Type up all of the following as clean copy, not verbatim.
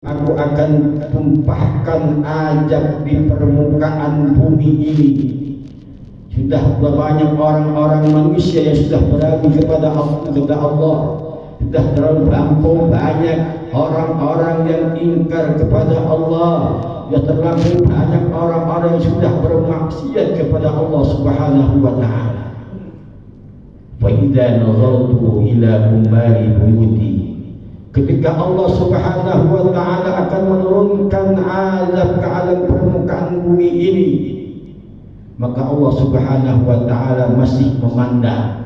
Aku akan tumpahkan ajab di permukaan bumi ini. Sudah banyak orang-orang manusia yang sudah berani kepada Allah. Sudah terlalu banyak orang-orang yang ingkar kepada Allah. Sudah terlalu banyak orang-orang yang sudah bermaksiat kepada Allah Subhanahu wa Ta'ala. Fa idza nazartu ila umari buyuti, ketika Allah Subhanahu wa Ta'ala akan menurunkan azab ke alam permukaan bumi ini, maka Allah Subhanahu wa Ta'ala masih memandang,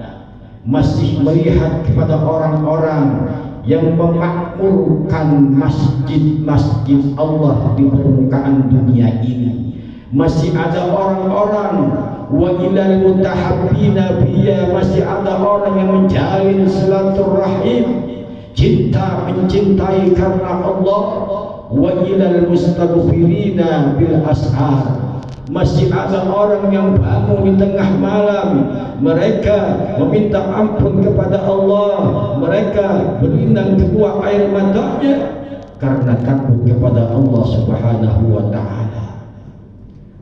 masih melihat kepada orang-orang yang memakmurkan masjid-masjid Allah di permukaan dunia ini. Masih ada orang-orang wa ilal mutahabbina biya, masih ada orang yang menjalin silaturahim, cinta mencintai karena Allah. Wa ilal mustaghfirina bil ashar, masih ada orang yang bangun di tengah malam, mereka meminta ampun kepada Allah, mereka berlinang kedua air matanya karena takut kepada Allah Subhanahu wa Ta'ala.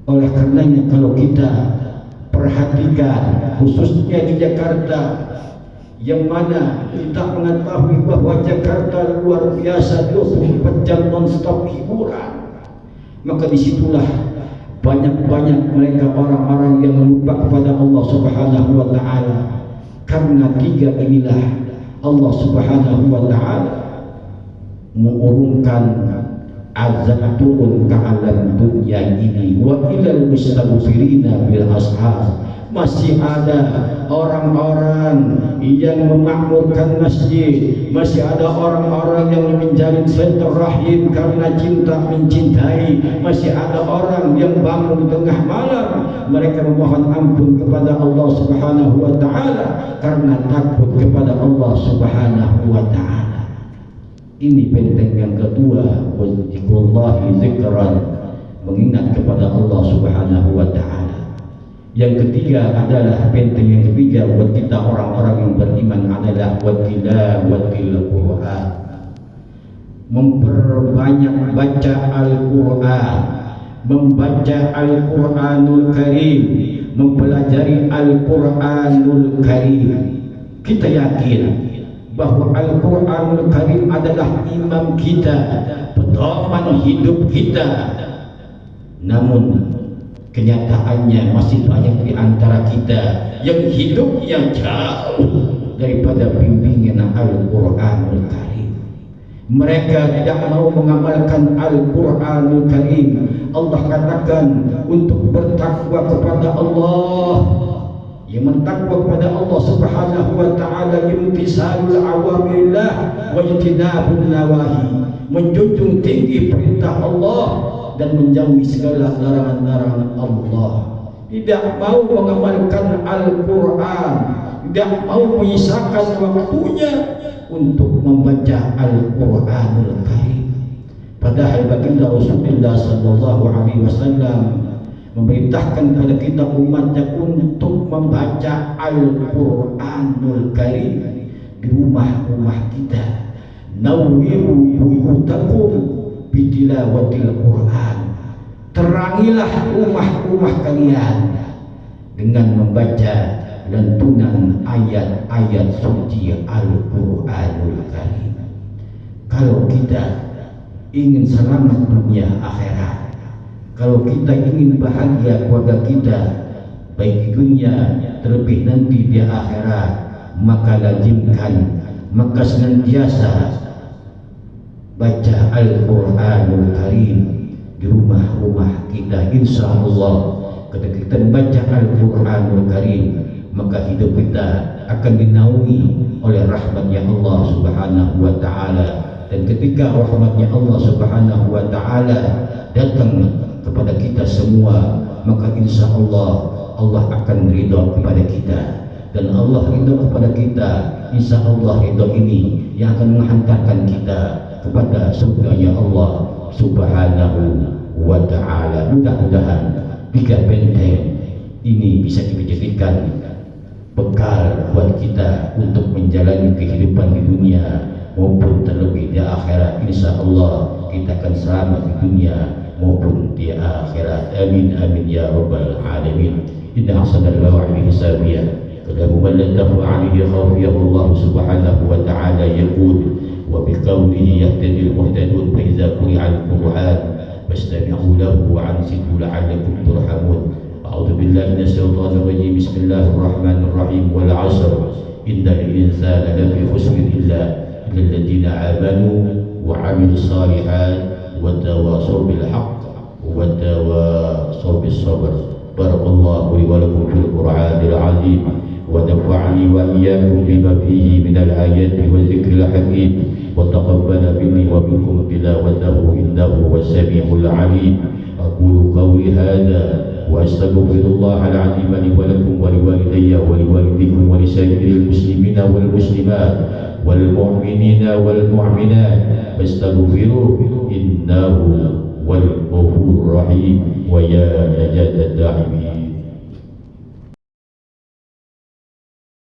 Oleh karenanya kalau kita perhatikan khususnya di Jakarta, yang mana kita mengetahui bahwa Jakarta luar biasa 24 jam non-stop hiburan, maka disitulah banyak mereka orang-orang yang lupa kepada Allah Subhanahu wa Ta'ala. Karena tiga inilah Allah Subhanahu wa Ta'ala mengurungkan azab turun ke alam dunia ini. Wa ilal mustaghfirina bil ashar, masih ada orang-orang yang memakmurkan masjid, masih ada orang-orang yang menjalin silaturahim karena cinta mencintai, masih ada orang yang bangun di tengah malam, mereka memohon ampun kepada Allah Subhanahu wa Ta'ala karena takut kepada Allah Subhanahu wa Ta'ala. Ini benteng yang kedua, wazikrullahi zikran, mengingat kepada Allah Subhanahu wa Ta'ala. Yang ketiga adalah benteng yang ketiga buat kita orang-orang yang beriman adalah tilawatil Quran, memperbanyak baca Al-Quran, membaca Al-Quranul Karim, mempelajari Al-Quranul Karim. Kita yakin bahwa Al-Quranul Karim adalah imam kita, pedoman hidup kita. Namun kenyataannya masih banyak di antara kita yang hidupnya jauh daripada bimbingan Al-Quranul Karim. Mereka tidak mau mengamalkan Al-Quranul Karim. Allah katakan untuk bertakwa kepada Allah, yang mentakwa kepada Allah Subhanahu wa Ta'ala, imtisalul awamirillah wa ijtinabun nawahi, menjunjung tinggi perintah Allah dan menjauhi segala larangan-larangan Allah. Tidak mau mengamalkan Al-Quran, tidak mau menyisakan waktunya untuk membaca Al-Quranul Karim. Padahal baginda Rasulullah sallallahu alaihi wasallam memerintahkan kepada kita umatnya untuk membaca Al-Quranul Karim di rumah-rumah kita. Nawwiru buyutakum bitilawatil Quran, terangilah rumah-rumah kalian dengan membaca lantunan ayat-ayat suci Al-Quranul Karim. Kalau kita ingin selamat dunia akhirat, kalau kita ingin bahagia keluarga kita baik di dunia terlebih nanti di akhirat, maka lazimkan, maka senantiasa baca Al-Quranul Karim di rumah-rumah kita. Insya Allah ketika kita membaca Al-Quranul Karim, maka hidup kita akan dinaungi oleh rahmatnya Allah Subhanahu wa Ta'ala. Dan ketika rahmatnya Allah Subhanahu wa Ta'ala datang kepada kita semua, maka insya Allah Allah akan ridha kepada kita. Dan Allah ridha kepada kita, insya Allah ridha ini yang akan menghantarkan kita kepada surganya Allah Subhanahu wa Ta'ala. Mudah-mudahan tiga benteng ini bisa dijadikan bekal buat kita untuk menjalani kehidupan di dunia maupun terlebih di akhirat. Insya Allah kita akan selamat di dunia maupun di akhirat. Amin amin ya rabbal alamin. Inna hasanal mawa'id hisabiyah kadahu man la takhfa 'alayhi khawfiyahu Allah subhanahu wa ta'ala yaqul wa biqawlihi yahtadil muhtadun fa idza quri'a al-Qur'an fastami'u lahu wa ansitu la'allakum turhamun. A'udzu billahi minasy syaithanir rajim. Bismillahir rahmanir rahim. Wal 'asr innal insana lafi khusr illa الذين آمنوا وعملوا الصالحات وتواصوا بالحق وتواصوا بالصبر. بارك الله لي ولكم في القرآن العظيم ونفعني وإياكم بما فيه من الآيات والذكر الحكيم وتقبل مني ومنكم تلاوته إنه هو السميع العليم. أقول قولي هذا وأستغفر الله العظيم لي ولكم ولوالدي ولوالديكم ولسائر المسلمين والمسلمات والمؤمنين والمؤمنات فاستغفروه إنه هو الغفور الرحيم ويا نجاة الداعمين.